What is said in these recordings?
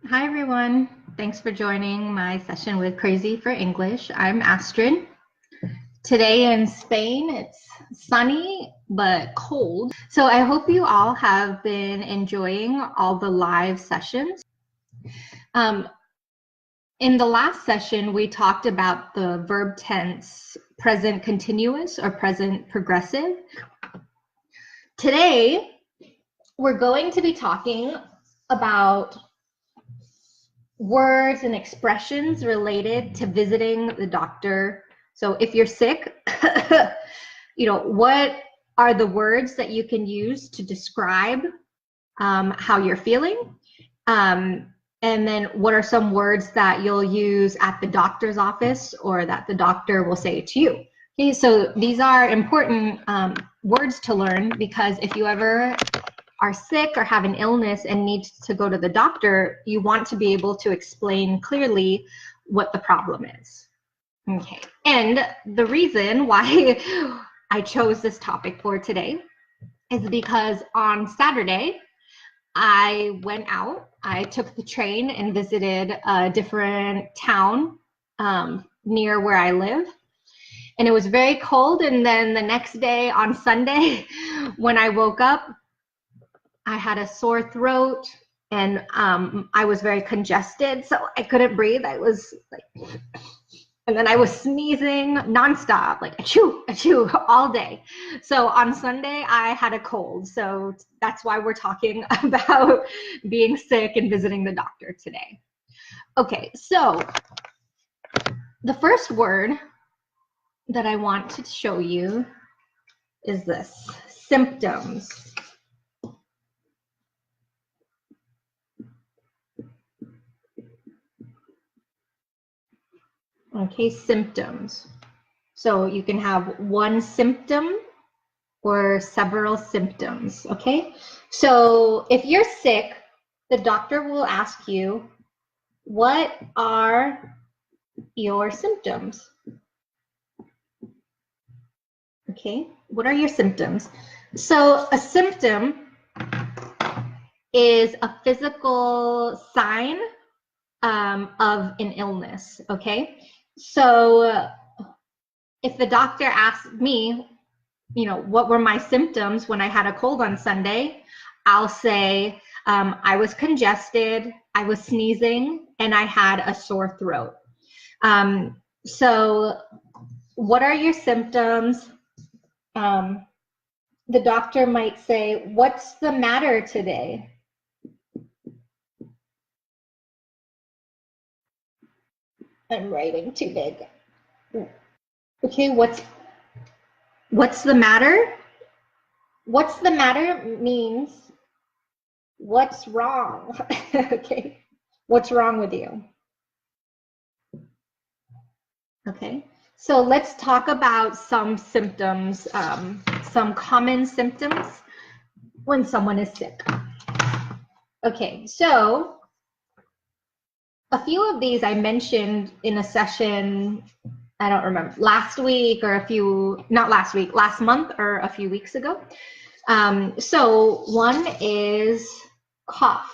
Hi, everyone. Thanks for joining my session with Crazy for English. I'm Astrid. Today in Spain, it's sunny but cold. So I hope you all have been enjoying all the live sessions. Um, in the last session, we talked about the verb tense present continuous or present progressive. Today, we're going to be talking about words and expressions related to visiting the doctor. So if you're sick, what are the words that you can use to describe how you're feeling? And then what are some words that you'll use at the doctor's office or that the doctor will say to you? Okay, so these are important words to learn, because if you ever are sick or have an illness and need to go to the doctor, you want to be able to explain clearly what the problem is. Okay, and the reason why I chose this topic for today is because on Saturday, I went out, I took the train and visited a different town near where I live. And it was very cold. And then the next day on Sunday, when I woke up, I had a sore throat and I was very congested, so I couldn't breathe. I was like, and then I was sneezing nonstop, like achoo, achoo, all day. So on Sunday, I had a cold. So that's why we're talking about being sick and visiting the doctor today. Okay, so the first word that I want to show you is this: symptoms. Okay, symptoms. So you can have one symptom or several symptoms, okay? So if you're sick, the doctor will ask you, what are your symptoms? Okay, what are your symptoms? So a symptom is a physical sign of an illness, okay? So if the doctor asked me, what were my symptoms when I had a cold on Sunday, I'll say I was congested, I was sneezing, and I had a sore throat. So what are your symptoms? The doctor might say, what's the matter today? I'm writing too big. Okay, what's the matter? What's the matter means what's wrong? Okay, what's wrong with you? Okay, so let's talk about some symptoms, some common symptoms when someone is sick. Okay, so a few of these I mentioned in a session, I don't remember, last week or not last week, last month or a few weeks ago. So one is cough.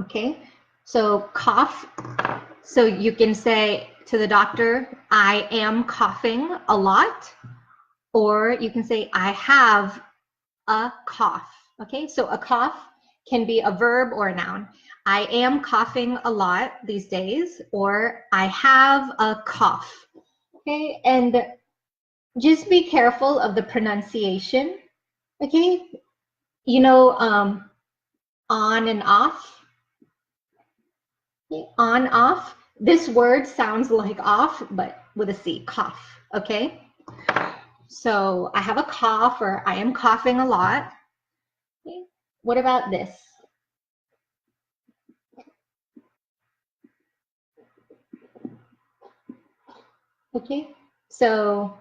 Okay, so cough. So you can say to the doctor, I am coughing a lot, or you can say, I have a cough. Okay, so a cough can be a verb or a noun. I am coughing a lot these days, or I have a cough. Okay, and just be careful of the pronunciation. Okay, on and off. Okay? On, off. This word sounds like off, but with a C, cough. Okay, so I have a cough, or I am coughing a lot. Okay. What about this? Okay, so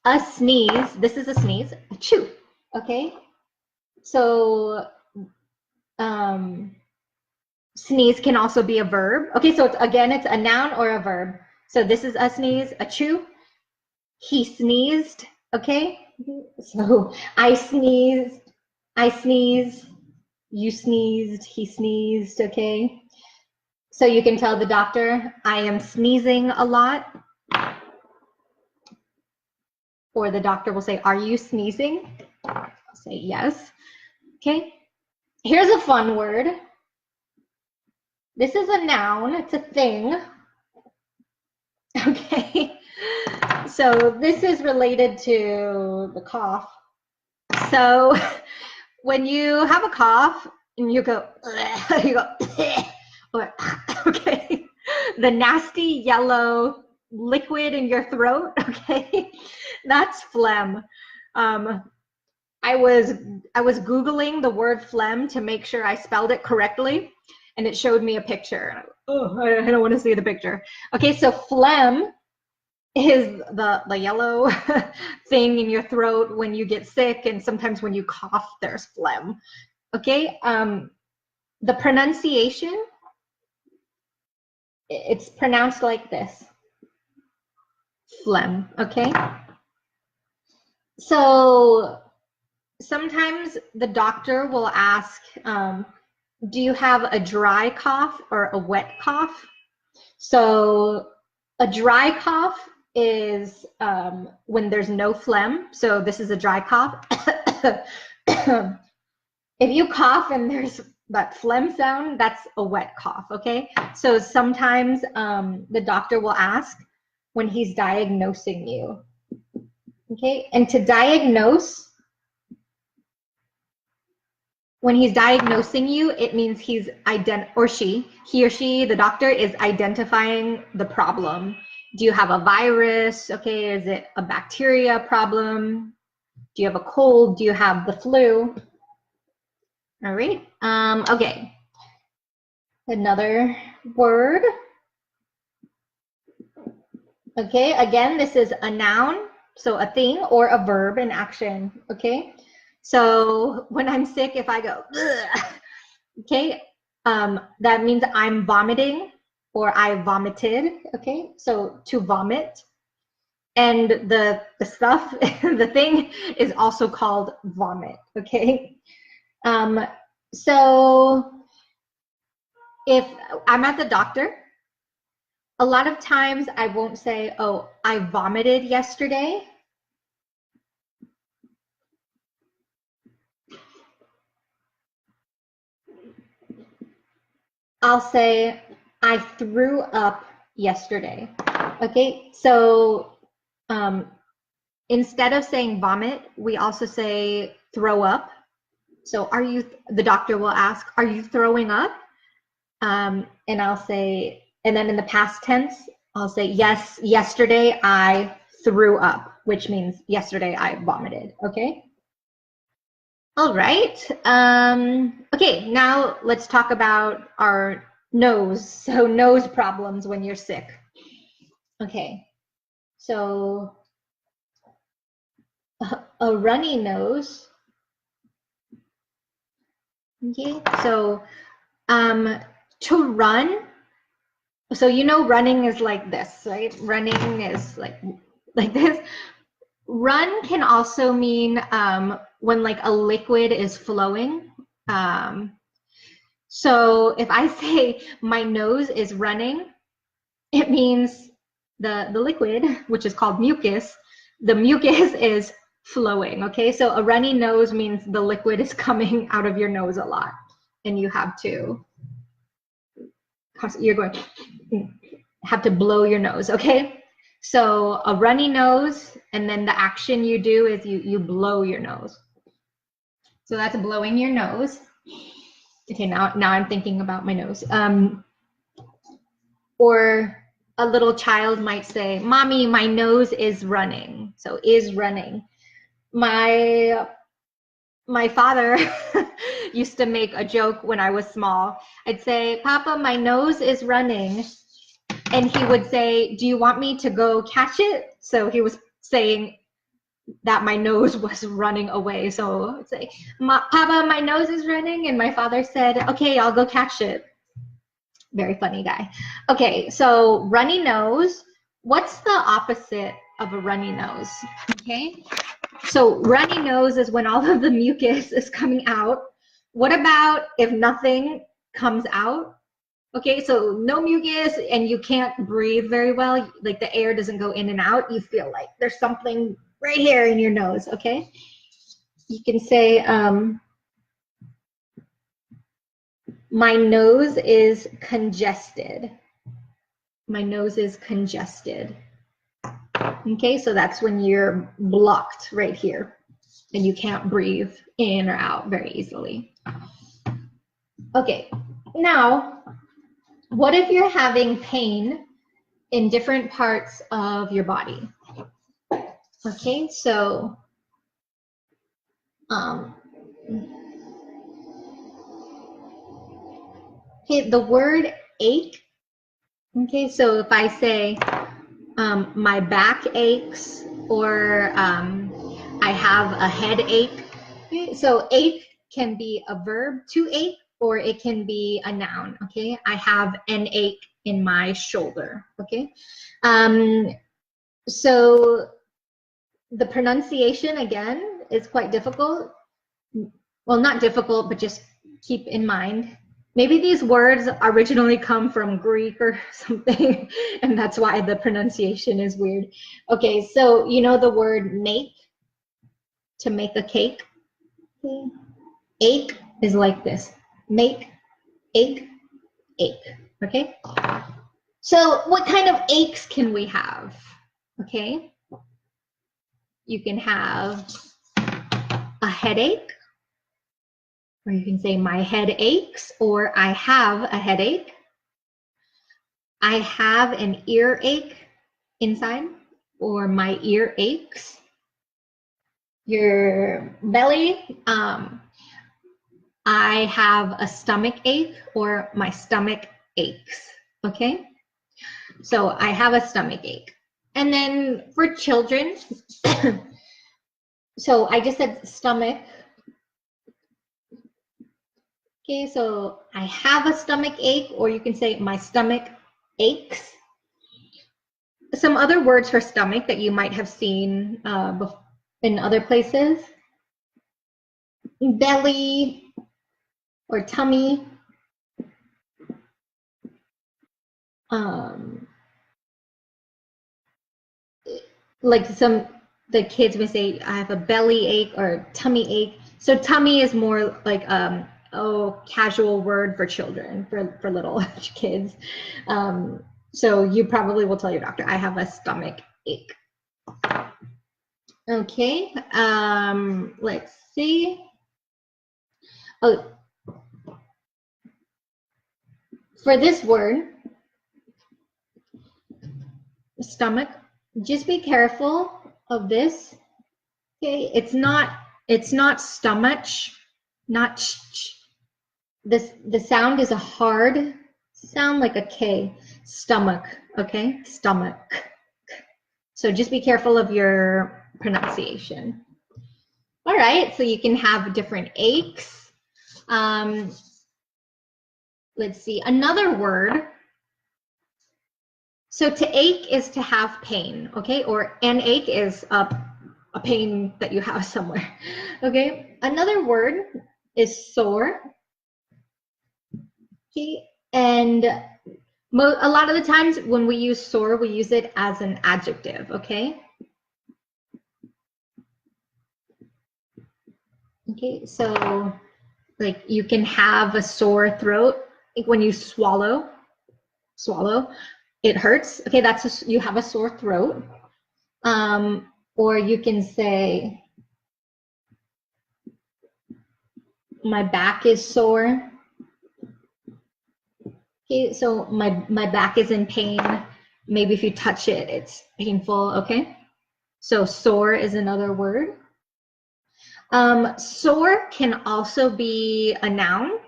a sneeze, this is a sneeze, achoo. Okay, so sneeze can also be a verb. Okay, so again, it's a noun or a verb. So this is a sneeze, achoo. he sneezed, okay? So I sneezed, you sneezed, he sneezed, okay? So you can tell the doctor, I am sneezing a lot. Or the doctor will say, are you sneezing? I'll say yes, okay? Here's a fun word. This is a noun, it's a thing, okay? So this is related to the cough. So when you have a cough and you go, you go, or, okay, the nasty yellow liquid in your throat, okay, that's phlegm. I was Googling the word phlegm to make sure I spelled it correctly, and it showed me a picture. Oh, I don't want to see the picture. Okay, so phlegm is the yellow thing in your throat when you get sick, and sometimes when you cough, there's phlegm. Okay, the pronunciation, it's pronounced like this, phlegm, okay? So sometimes the doctor will ask, do you have a dry cough or a wet cough? So a dry cough is when there's no phlegm. So this is a dry cough. If you cough and there's that phlegm sound, that's a wet cough, okay? So sometimes the doctor will ask when he's diagnosing you, okay? And to diagnose, when he's diagnosing you, it means he or she, the doctor, is identifying the problem. Do you have a virus? Okay, is it a bacteria problem? Do you have a cold? Do you have the flu? All right, okay. Another word. Okay, again, this is a noun, so a thing or a verb in action, okay? So when I'm sick, if I go, ugh, okay, that means I'm vomiting or I vomited, okay? So to vomit. And the stuff, the thing is also called vomit, okay? So if I'm at the doctor, a lot of times I won't say, oh, I vomited yesterday. I'll say, I threw up yesterday. Okay, so instead of saying vomit, we also say throw up. So the doctor will ask, are you throwing up? And I'll say, and then in the past tense, I'll say, yes, yesterday I threw up, which means yesterday I vomited, okay? All right, okay, now let's talk about our nose. So nose problems when you're sick. Okay, so a runny nose. Okay, so to run, so you know running is like this, right? Running is like this. Run can also mean when like a liquid is flowing. So if I say my nose is running, it means the liquid, which is called mucus, the mucus is flowing, okay? So a runny nose means the liquid is coming out of your nose a lot, and you have to, have to blow your nose, okay? So a runny nose, and then the action you do is you blow your nose. So that's blowing your nose. Okay, now I'm thinking about my nose. Or a little child might say, Mommy, my nose is running. So is running. My father used to make a joke when I was small. I'd say, Papa, my nose is running. And he would say, do you want me to go catch it? So he was saying that my nose was running away. So I'd say, Papa, my nose is running. And my father said, okay, I'll go catch it. Very funny guy. Okay, so runny nose. What's the opposite of a runny nose, okay? So runny nose is when all of the mucus is coming out. What about if nothing comes out? Okay, so no mucus and you can't breathe very well, like the air doesn't go in and out, you feel like there's something right here in your nose, okay? You can say, my nose is congested. My nose is congested. Okay, so that's when you're blocked right here and you can't breathe in or out very easily. Okay, now, what if you're having pain in different parts of your body? Okay, so okay, the word ache. Okay, so if I say my back aches, or I have a headache. Okay, so ache can be a verb, to ache, or it can be a noun. Okay, I have an ache in my shoulder. Okay, so the pronunciation again is quite difficult. Well, not difficult, but just keep in mind. Maybe these words originally come from Greek or something, and that's why the pronunciation is weird. Okay, so you know the word make, to make a cake? Okay. Ache is like this. Make, ache, ache. Okay? So what kind of aches can we have? Okay? You can have a headache, or you can say my head aches, or I have a headache. I have an earache inside, or my ear aches. Your belly, I have a stomach ache, or my stomach aches. Okay? So I have a stomach ache. And then for children, so I just said stomach. Okay, so I have a stomach ache, or you can say my stomach aches. Some other words for stomach that you might have seen in other places: belly or tummy. Like the kids may say, I have a belly ache or tummy ache. So tummy is more like casual word for children, for little kids. So you probably will tell your doctor, I have a stomach ache. Okay, let's see. Oh, for this word, stomach, just be careful of this. Okay, it's not stomach, not this. The sound is a hard sound, like a K. Stomach. Okay, stomach. So just be careful of your pronunciation. All right, so you can have different aches. Let's see, another word. So to ache is to have pain, okay? Or an ache is a pain that you have somewhere, okay? Another word is sore, okay? And a lot of the times when we use sore, we use it as an adjective, okay? Okay, so like you can have a sore throat, like when you swallow, it hurts. Okay, you have a sore throat. Or you can say, my back is sore. Okay, so my back is in pain. Maybe if you touch it, it's painful, okay? So sore is another word. Sore can also be a noun.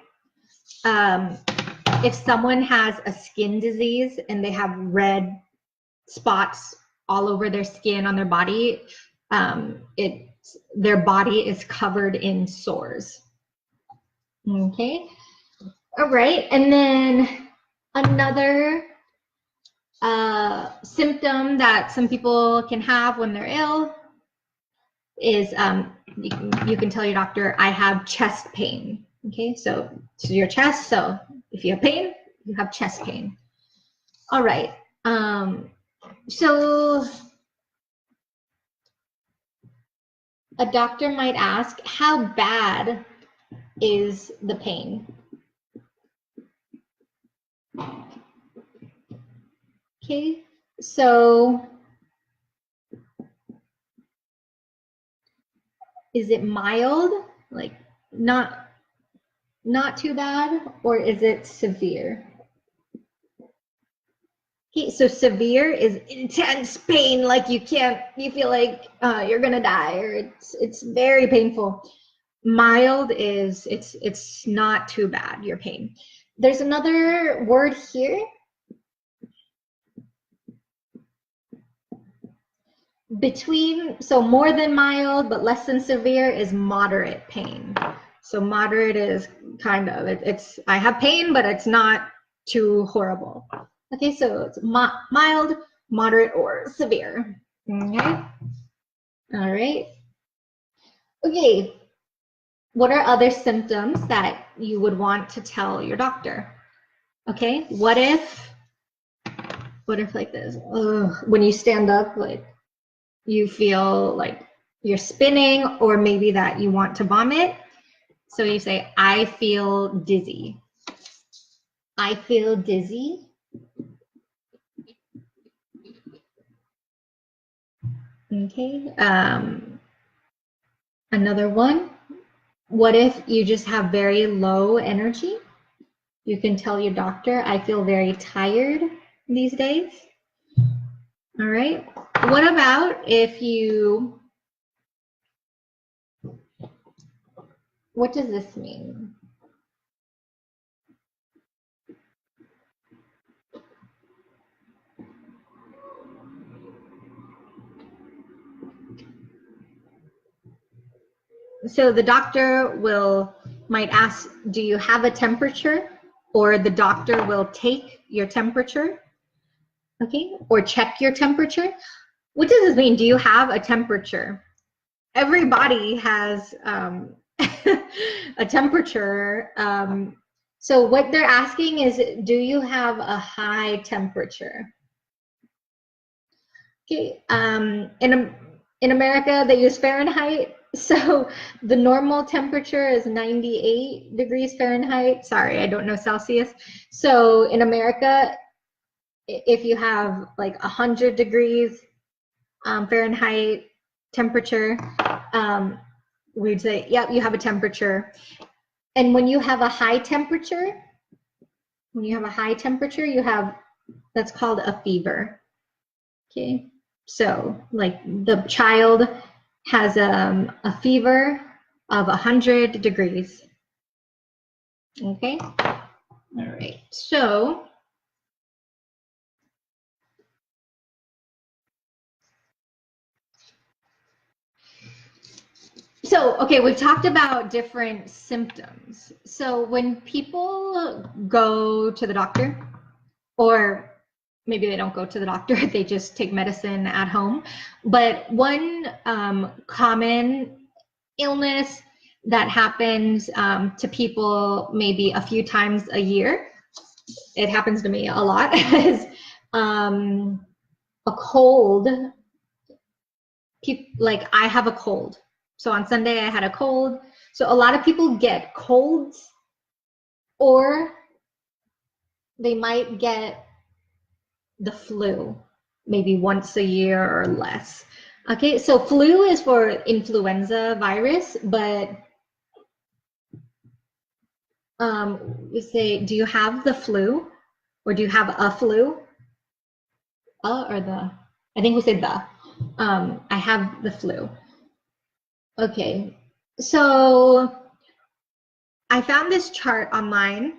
If someone has a skin disease and they have red spots all over their skin on their body, their body is covered in sores. Okay, all right, and then another symptom that some people can have when they're ill is you can tell your doctor, I have chest pain. Okay, so to your chest. So if you have pain, you have chest pain. All right. So a doctor might ask, how bad is the pain? Okay, so is it mild, like not too bad, or is it severe? Okay, so severe is intense pain, like you feel like you're gonna die, or it's very painful. Mild is it's not too bad, your pain. There's another word here. Between, so more than mild but less than severe is moderate pain. So moderate is kind of, it's I have pain, but it's not too horrible. Okay, so it's mild, moderate, or severe. Okay. All right. Okay. What are other symptoms that you would want to tell your doctor? Okay. What if like this? When you stand up, like you feel like you're spinning, or maybe that you want to vomit. So you say, I feel dizzy. I feel dizzy. Okay. Another one. What if you just have very low energy? You can tell your doctor, I feel very tired these days. All right. What about if you, what does this mean? So the doctor might ask, do you have a temperature? Or the doctor will take your temperature, okay? Or check your temperature. What does this mean? Do you have a temperature? Everybody has a temperature. So what they're asking is, do you have a high temperature? Okay. In America, they use Fahrenheit. So the normal temperature is 98 degrees Fahrenheit. Sorry, I don't know Celsius. So in America, if you have like 100 degrees Fahrenheit temperature, we'd say, yep, you have a temperature. And when you have a high temperature, you have, that's called a fever. Okay. So like the child has a fever of 100 degrees. Okay. All right. So okay, we've talked about different symptoms. So when people go to the doctor, or maybe they don't go to the doctor, they just take medicine at home. But one common illness that happens to people maybe a few times a year, it happens to me a lot, is a cold. Like I have a cold. So on Sunday I had a cold. So a lot of people get colds, or they might get the flu maybe once a year or less. Okay, so flu is for influenza virus, but we say, do you have the flu? Or do you have a flu? Or the, I think we said the. I have the flu. Okay, so I found this chart online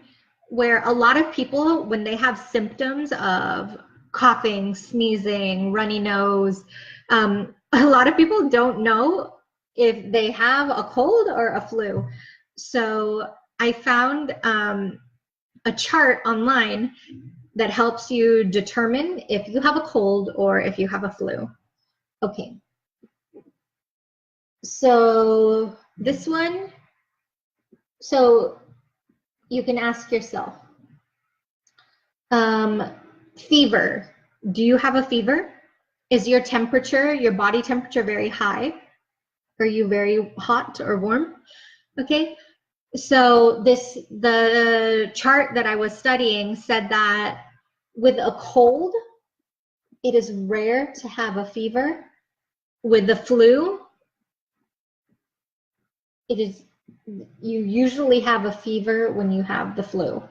where a lot of people, when they have symptoms of coughing, sneezing, runny nose, a lot of people don't know if they have a cold or a flu. So I found a chart online that helps you determine if you have a cold or if you have a flu. Okay. So this one, so you can ask yourself, fever. Do you have a fever? Is your temperature, your body temperature very high? Are you very hot or warm? Okay. So the chart that I was studying said that with a cold, it is rare to have a fever. With the flu, you usually have a fever when you have the flu.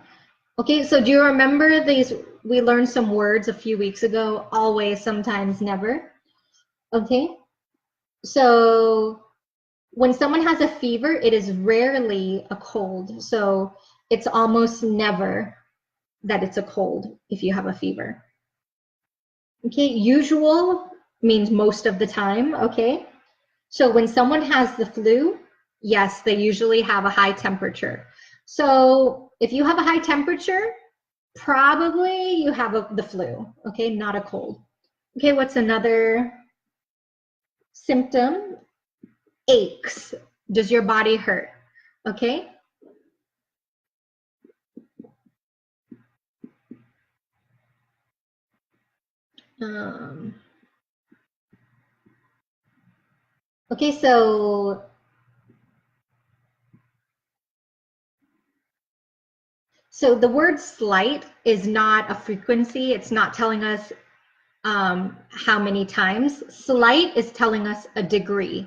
Okay, so do you remember these? We learned some words a few weeks ago: always, sometimes, never. Okay, so when someone has a fever, it is rarely a cold. So it's almost never that it's a cold if you have a fever. Okay, usual means most of the time. Okay, so when someone has the flu, yes, they usually have a high temperature. So if you have a high temperature, probably you have the flu, okay, not a cold. Okay, what's another symptom? Aches. Does your body hurt? Okay. Okay, so the word slight is not a frequency. It's not telling us how many times. Slight is telling us a degree,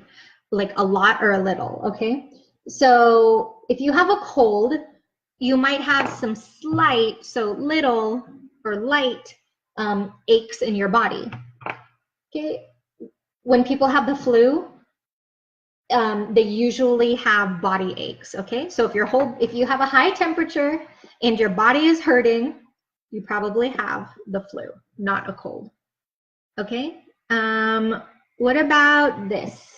like a lot or a little, okay? So if you have a cold, you might have some slight, so little or light aches in your body, okay? When people have the flu, they usually have body aches, okay? So if you have a high temperature and your body is hurting, you probably have the flu, not a cold. Okay, what about this?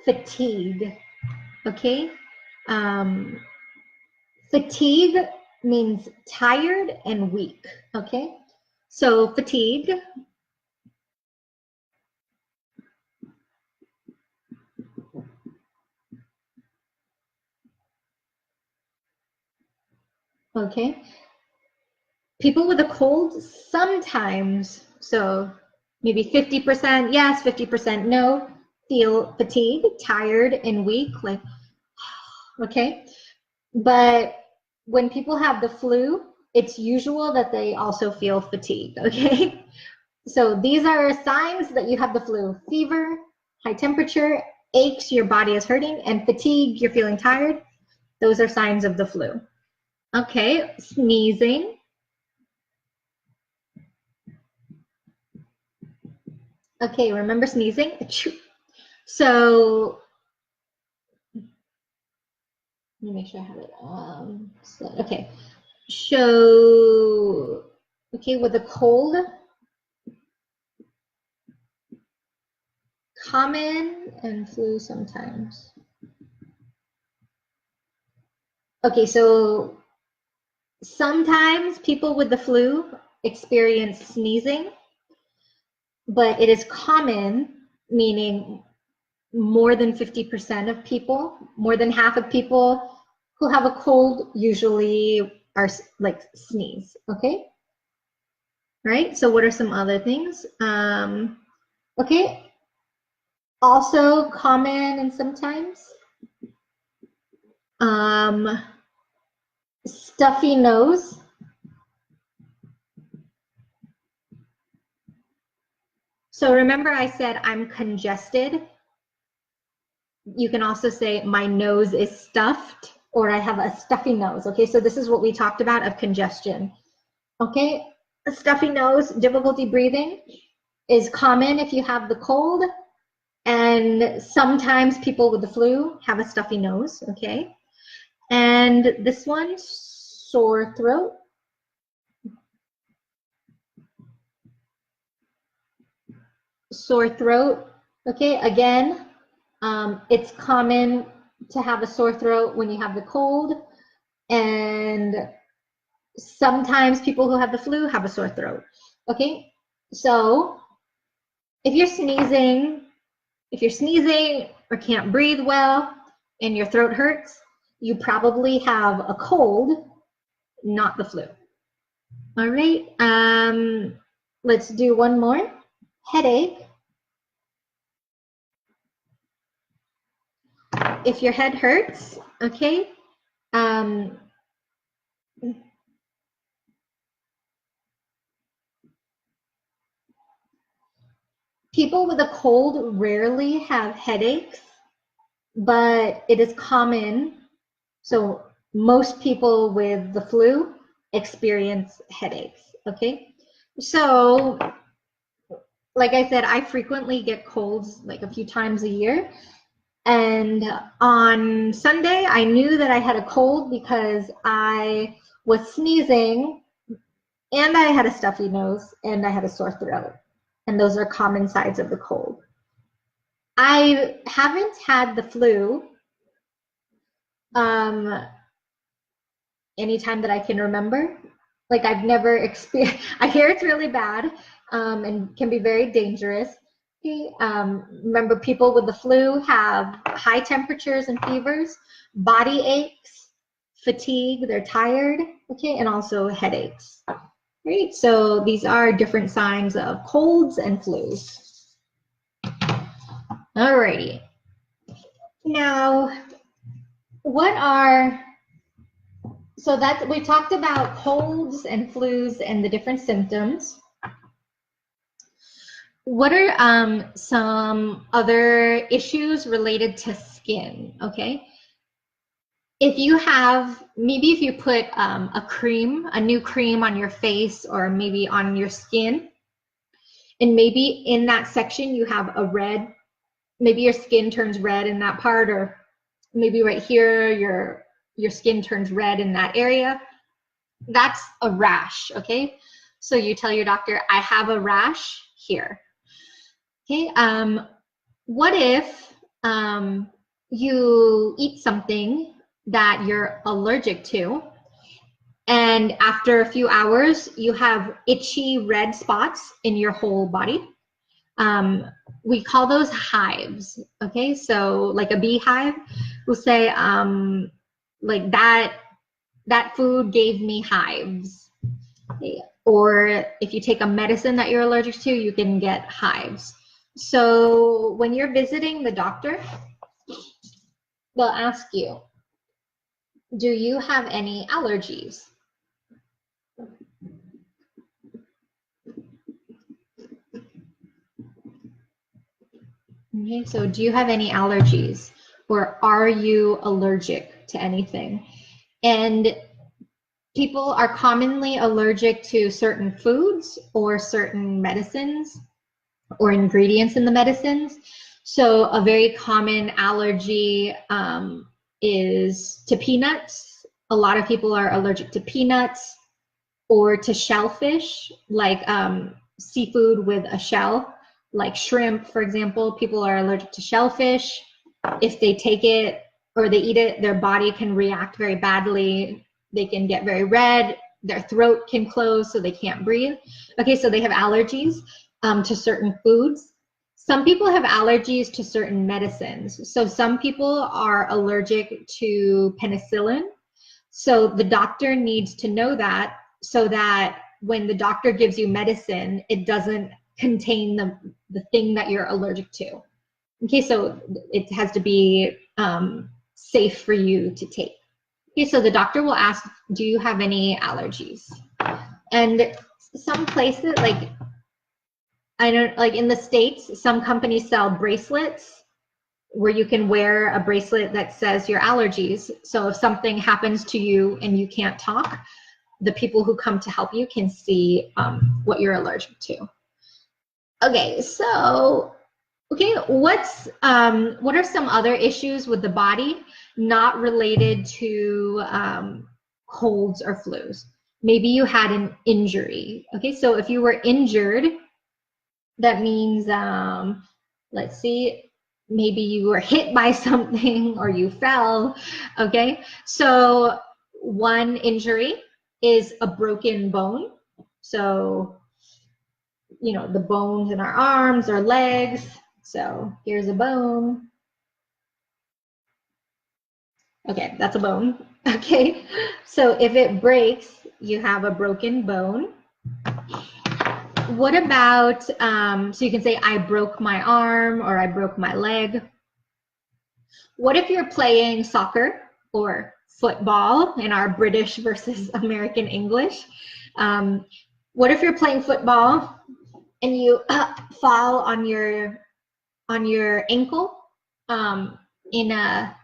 Fatigue, okay? Fatigue means tired and weak, okay? So fatigue, okay? People with a cold sometimes, so maybe 50% yes, 50% no, feel fatigued, tired, and weak, like, okay? But when people have the flu, it's usual that they also feel fatigued, okay? So these are signs that you have the flu: fever, high temperature, aches, your body is hurting, and fatigue, you're feeling tired. Those are signs of the flu. Okay, sneezing. Okay, remember sneezing? So let me make sure I have it. Okay, so okay, with a cold, common, and flu sometimes. Okay, so sometimes people with the flu experience sneezing, but it is common, meaning more than 50% of people, more than half of people who have a cold usually are like sneeze, okay? Right, so what are some other things? Okay, also common and sometimes, stuffy nose. So remember I said I'm congested. You can also say my nose is stuffed, or I have a stuffy nose. Okay, so this is what we talked about of congestion. Okay, a stuffy nose, difficulty breathing is common if you have the cold, and sometimes people with the flu have a stuffy nose. Okay, and this one, sore throat. Sore throat. Okay, again, it's common to have a sore throat when you have the cold. And sometimes people who have the flu have a sore throat. Okay, so if you're sneezing or can't breathe well and your throat hurts, you probably have a cold, not the flu. All right, let's do one more. Headache. If your head hurts, okay, people with a cold rarely have headaches, but it is common. So most people with the flu experience headaches, okay? So, like I said, I frequently get colds like a few times a year. And on Sunday, I knew that I had a cold because I was sneezing and I had a stuffy nose and I had a sore throat. And those are common signs of the cold. I haven't had the flu anytime that I can remember. Like I've never experienced, I hear it's really bad and can be very dangerous. Remember, people with the flu have high temperatures and fevers, body aches, fatigue, they're tired, okay, and also headaches. Right, so these are different signs of colds and flus. Alrighty. Now, so that we talked about colds and flus and the different symptoms. What are some other issues related to skin? Okay, if you put a new cream on your face or maybe on your skin, and maybe in that section you have a red, maybe your skin turns red in that part, or maybe right here your skin turns red in that area, that's a rash, okay? So you tell your doctor, I have a rash here. Okay, what if you eat something that you're allergic to, and after a few hours you have itchy red spots in your whole body? We call those hives, okay? So like a beehive will say, like that food gave me hives. Okay? Or if you take a medicine that you're allergic to, you can get hives. So when you're visiting the doctor, they'll ask you, do you have any allergies? Okay, so do you have any allergies, or are you allergic to anything? And people are commonly allergic to certain foods or certain medicines or ingredients in the medicines. So a very common allergy is to peanuts. A lot of people are allergic to peanuts or to shellfish, like seafood with a shell, like shrimp, for example. People are allergic to shellfish. If they take it or they eat it, their body can react very badly. They can get very red. Their throat can close so they can't breathe. Okay, so they have allergies to certain foods. Some people have allergies to certain medicines. So some people are allergic to penicillin. So the doctor needs to know that, so that when the doctor gives you medicine, it doesn't contain the thing that you're allergic to. Okay, so it has to be safe for you to take. Okay, so the doctor will ask, do you have any allergies? And some places, like in the States, some companies sell bracelets where you can wear a bracelet that says your allergies. So if something happens to you and you can't talk, the people who come to help you can see what you're allergic to. Okay, so what are some other issues with the body not related to colds or flus? Maybe you had an injury. Okay, so if you were injured, that means, let's see, maybe you were hit by something or you fell. Okay, so one injury is a broken bone. So, you know, the bones in our arms or legs. So here's a bone. Okay, that's a bone. Okay, so if it breaks, you have a broken bone. What about, so you can say, I broke my arm or I broke my leg. What if you're playing soccer or football in our British versus American English? What if you're playing football and you fall on your ankle in a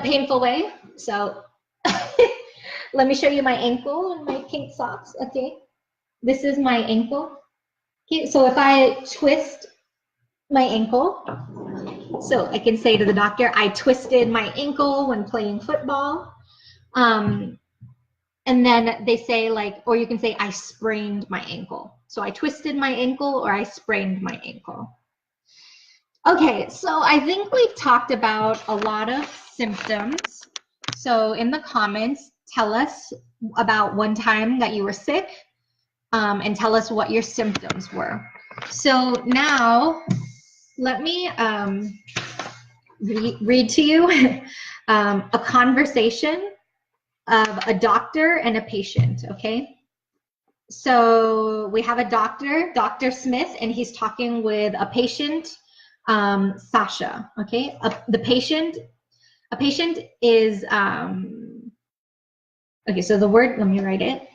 painful way? So let me show you my ankle and my pink socks. Okay, this is my ankle. Okay, so if I twist my ankle, so I can say to the doctor, I twisted my ankle when playing football. And then they say, like, or you can say, I sprained my ankle. So I twisted my ankle or I sprained my ankle. Okay, so I think we've talked about a lot of symptoms. So in the comments, tell us about one time that you were sick, and tell us what your symptoms were. So now let me read to you a conversation of a doctor and a patient, okay? So we have a doctor, Dr. Smith, and he's talking with a patient, Sasha, okay? A patient is, okay, so the word, let me write it.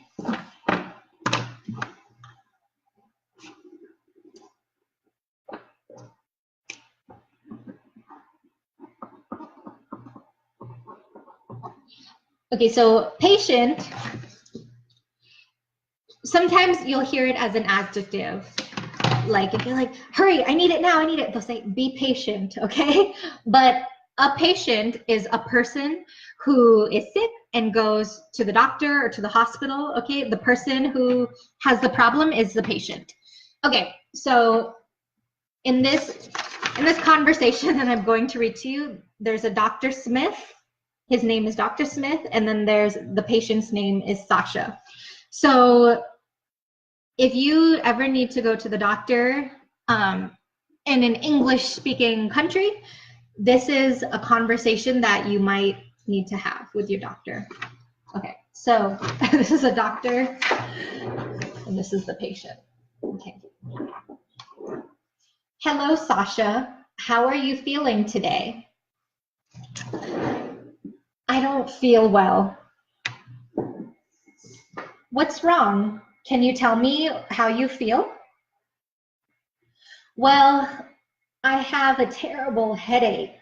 Okay, so patient, sometimes you'll hear it as an adjective. Like if you're like, hurry, I need it now, I need it. They'll say, be patient, okay? But a patient is a person who is sick and goes to the doctor or to the hospital, okay? The person who has the problem is the patient. Okay, so in this conversation that I'm going to read to you, there's a Dr. Smith. His name is Dr. Smith, and then there's the patient's name is Sasha. So if you ever need to go to the doctor in an English-speaking country, this is a conversation that you might need to have with your doctor. Okay, so this is a doctor, and this is the patient. Okay. Hello, Sasha. How are you feeling today? I don't feel well. What's wrong? Can you tell me how you feel? Well, I have a terrible headache.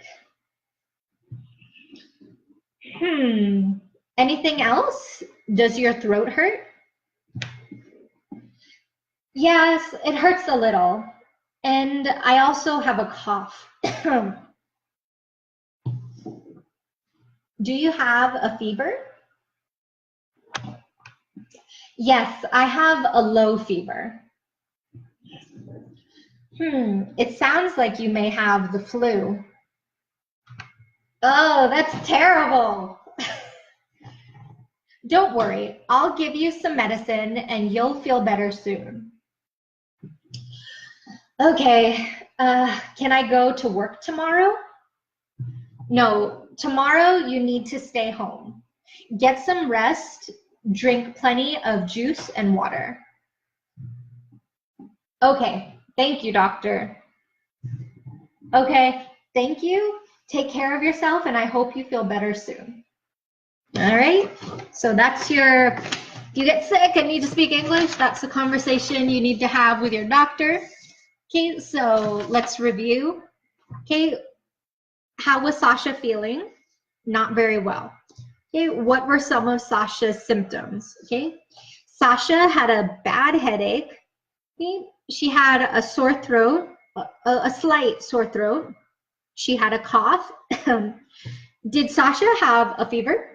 Anything else? Does your throat hurt? Yes, it hurts a little. And I also have a cough. Do you have a fever? Yes, I have a low fever. It sounds like you may have the flu. Oh, that's terrible. Don't worry, I'll give you some medicine and you'll feel better soon. Okay, can I go to work tomorrow? No, tomorrow you need to stay home. Get some rest, drink plenty of juice and water. Okay, thank you, doctor. Okay, thank you. Take care of yourself and I hope you feel better soon. All right, so that's your, if you get sick and need to speak English, that's the conversation you need to have with your doctor. Okay, so let's review. Okay, how was Sasha feeling? Not very well. Okay, what were some of Sasha's symptoms? Okay, Sasha had a bad headache. Okay, she had a sore throat, a slight sore throat. She had a cough. Did Sasha have a fever?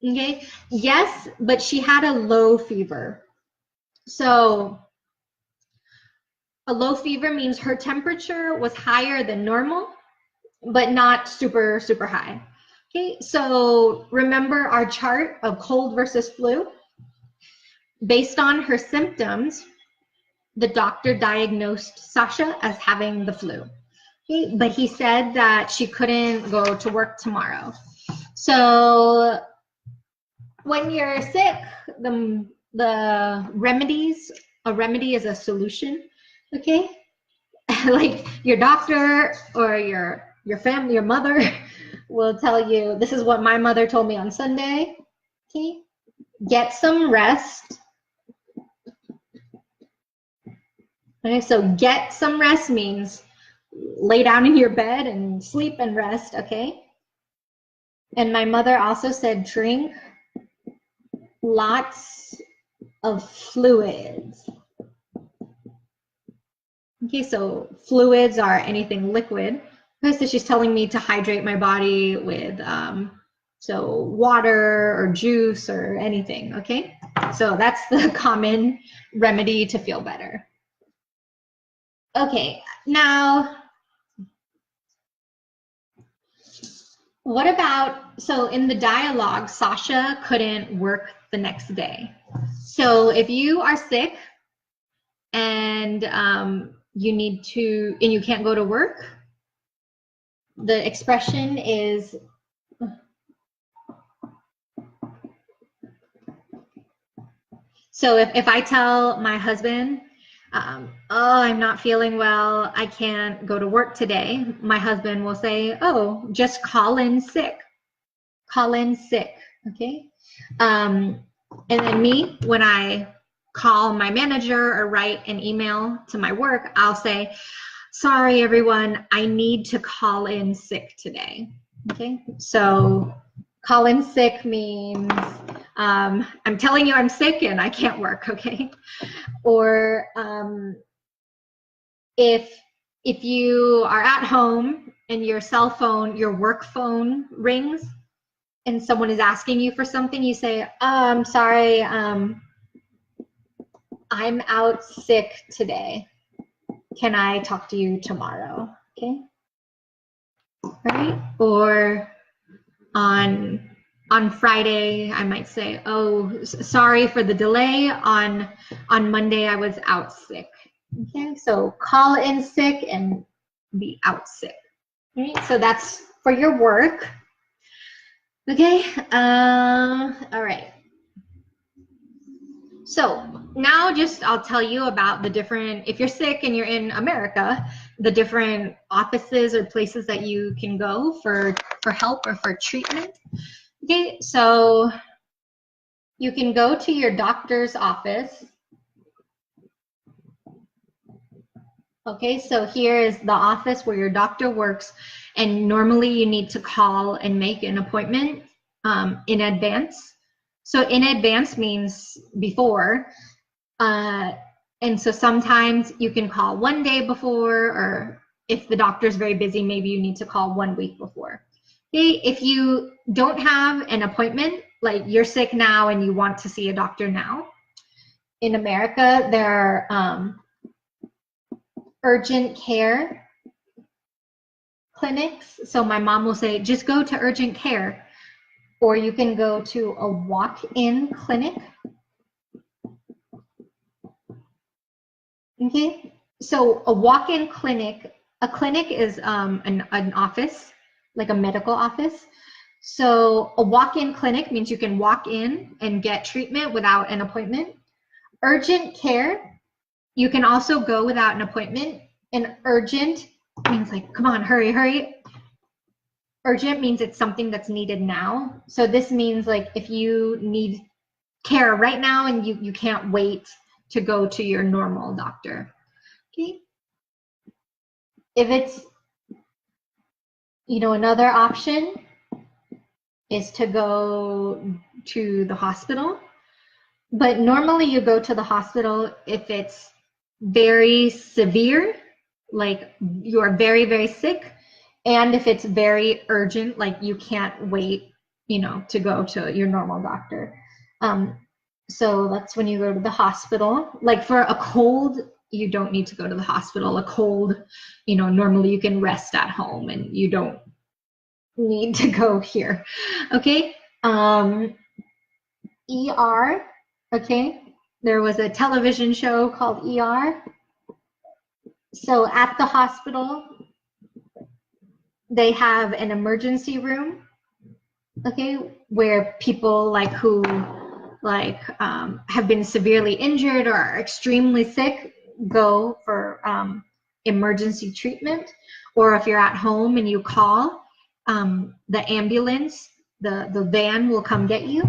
Okay, yes, but she had a low fever. So a low fever means her temperature was higher than normal, but not super, super high. Okay, so remember our chart of cold versus flu? Based on her symptoms, the doctor diagnosed Sasha as having the flu. Okay, but he said that she couldn't go to work tomorrow. So when you're sick, the remedies, a remedy is a solution, okay? Like your doctor or your family, your mother will tell you, this is what my mother told me on Sunday, okay? Get some rest. Okay, so get some rest means lay down in your bed and sleep and rest, okay? And my mother also said drink lots of fluids. Okay, so fluids are anything liquid. Okay, so she's telling me to hydrate my body with so water or juice or anything, okay? So that's the common remedy to feel better. Okay, now what about, so in the dialogue, Sasha couldn't work the next day. So if you are sick and you need to, and you can't go to work, the expression is, so if I tell my husband, oh, I'm not feeling well, I can't go to work today, my husband will say, oh, just call in sick. Call in sick, okay? And then me, when I call my manager or write an email to my work, I'll say, sorry, everyone, I need to call in sick today, okay? So call in sick means I'm telling you I'm sick and I can't work, okay? Or if you are at home and your cell phone, your work phone rings and someone is asking you for something, you say, oh, I'm sorry, I'm out sick today. Can I talk to you tomorrow? Okay. Right? Or on Friday, I might say, oh, sorry for the delay. On Monday, I was out sick. Okay, so call in sick and be out sick. Right? So that's for your work. Okay, all right. So now I'll tell you about the different, if you're sick and you're in America, the different offices or places that you can go for help or for treatment. Okay, so you can go to your doctor's office. Okay, so here is the office where your doctor works, and normally you need to call and make an appointment in advance. So in advance means before, and so sometimes you can call one day before, or if the doctor's very busy, maybe you need to call 1 week before. Okay, if you don't have an appointment, like you're sick now and you want to see a doctor now, in America, there are urgent care clinics. So my mom will say, just go to urgent care. Or you can go to a walk-in clinic. Okay, so a walk-in clinic, a clinic is an office, like a medical office. So a walk-in clinic means you can walk in and get treatment without an appointment. Urgent care, you can also go without an appointment. And urgent means like, come on, hurry, hurry. Urgent means it's something that's needed now. So this means like if you need care right now and you can't wait to go to your normal doctor. Okay. If it's, another option is to go to the hospital. But normally you go to the hospital if it's very severe, like you are very, very sick, and if it's very urgent, like you can't wait, to go to your normal doctor. So that's when you go to the hospital. Like for a cold, you don't need to go to the hospital. A cold, normally you can rest at home and you don't need to go here. Okay. ER. Okay. There was a television show called ER. So at the hospital, they have an emergency room, okay, where people like who have been severely injured or are extremely sick go for emergency treatment. Or if you're at home and you call, the ambulance, the van will come get you.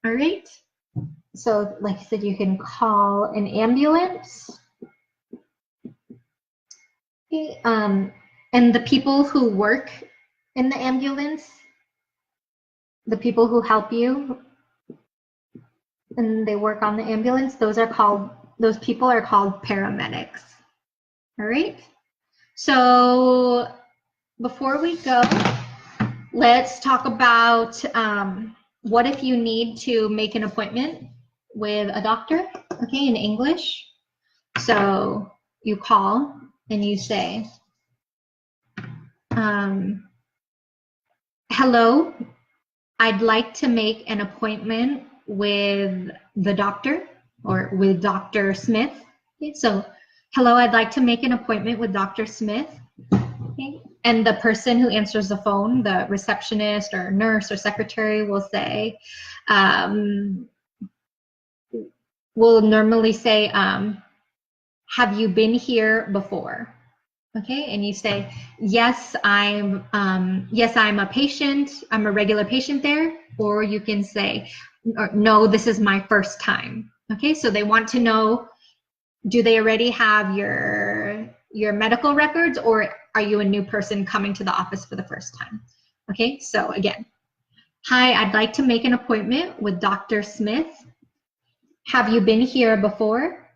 All right. So like I said, you can call an ambulance. Okay. And the people who work in the ambulance, the people who help you and they work on the ambulance, those people are called paramedics. All right. So before we go, let's talk about what if you need to make an appointment with a doctor, okay, in English. So you call and you say, hello, I'd like to make an appointment with the doctor or with Dr. Smith. Okay, so, hello, I'd like to make an appointment with Dr. Smith. Okay. And the person who answers the phone, the receptionist or nurse or secretary will say, will normally say, have you been here before? Okay, and you say, yes, I'm a patient. I'm a regular patient there. Or you can say, no, this is my first time. Okay, so they want to know, do they already have your medical records, or are you a new person coming to the office for the first time? Okay, so again, hi, I'd like to make an appointment with Dr. Smith. Have you been here before?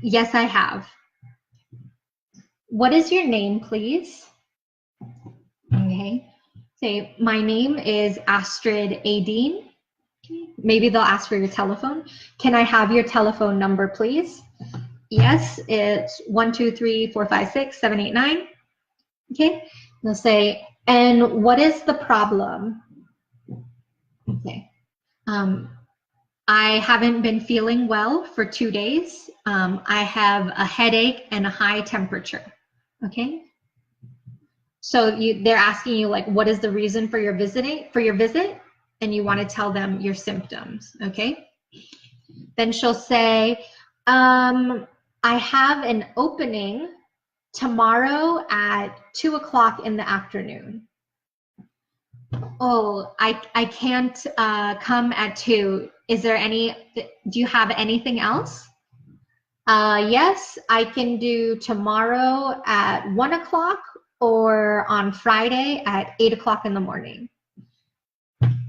Yes, I have. What is your name, please? Okay. Say, my name is Astrid Adine. Maybe they'll ask for your telephone. Can I have your telephone number, please? Yes, it's 123-456-789. Okay. They'll say, and what is the problem? Okay. I haven't been feeling well for 2 days. I have a headache and a high temperature. Okay. So they're asking you, like, what is the reason for your visit? And you want to tell them your symptoms. Okay. Then she'll say, I have an opening tomorrow at 2 o'clock in the afternoon. Oh, I can't come at 2. Do you have anything else? Yes, I can do tomorrow at 1 o'clock or on Friday at 8 o'clock in the morning.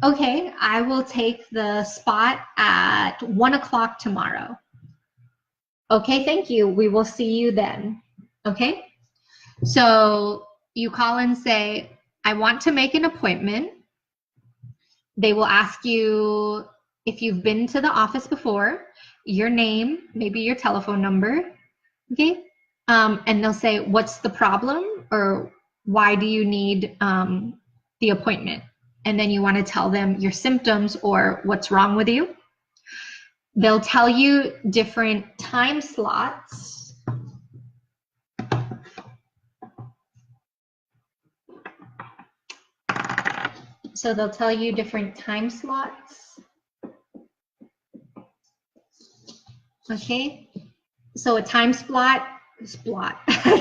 Okay, I will take the spot at 1 o'clock tomorrow. Okay, thank you. We will see you then. Okay, so you call and say, I want to make an appointment. They will ask you if you've been to the office before, your name, maybe your telephone number. Okay, and they'll say, what's the problem, or why do you need the appointment? And then you want to tell them your symptoms or what's wrong with you. They'll tell you different time slots. So they'll tell you different time slots. Okay, so a time slot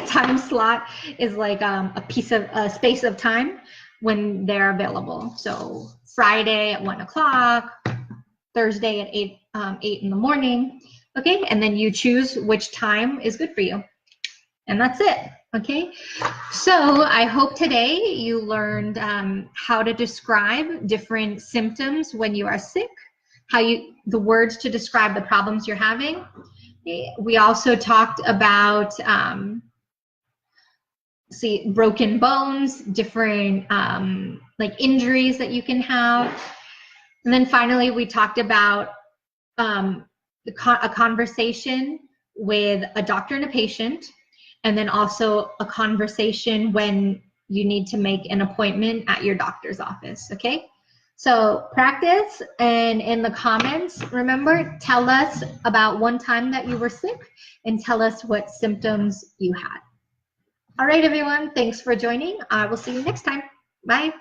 time slot is like a space of time when they're available. So Friday at 1 o'clock, Thursday at 8 in the morning. Okay, and then you choose which time is good for you, and that's it. Okay, so I hope today you learned how to describe different symptoms when you are sick, the words to describe the problems you're having. We also talked about broken bones, different like injuries that you can have. And then finally, we talked about a conversation with a doctor and a patient, and then also a conversation when you need to make an appointment at your doctor's office, okay? So practice, and in the comments, remember, tell us about one time that you were sick and tell us what symptoms you had. All right, everyone, thanks for joining. I will see you next time. Bye.